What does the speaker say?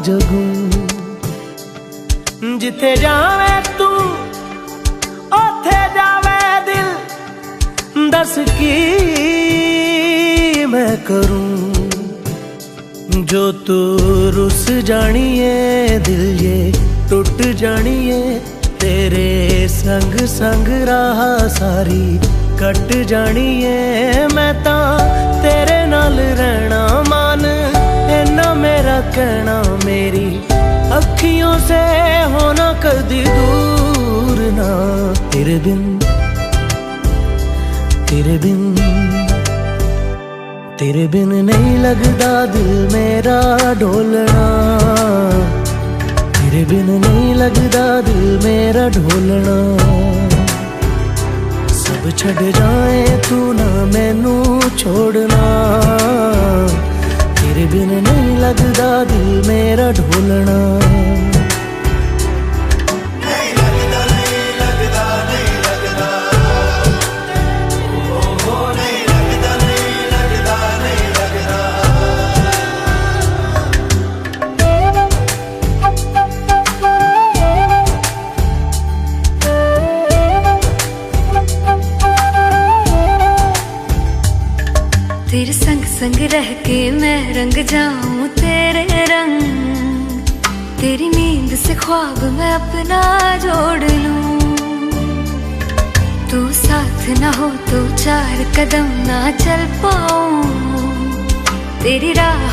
जगूं। जिथे जावे तू ओथे जावे दिल, दस की मैं करूं। जो तू रुस जानिए दिल ये टुट जानिए, तेरे संग संग राह सारी कट जानिए। मैं ता तेरे नाल रहना मान, इन्ना मेरा कहना, मेरी अखियों से होना कदी दूर ना। तेरे बिन तेरे बिन तेरे बिन नहीं लगदा दिल मेरा ढोलना। तेरे बिन नहीं लगदा दिल मेरा ढोलना। सब छड़ जाए तू ना मैनू छोड़ना। तेरे बिन नहीं लगदा दिल मेरा ढोलना। तेरे संग संग रह के मैं रंग जाऊं तेरे रंग। तेरी नींद से ख्वाब मैं अपना जोड़ लूं। तू साथ ना हो तो चार कदम ना चल पाऊं। तेरी राह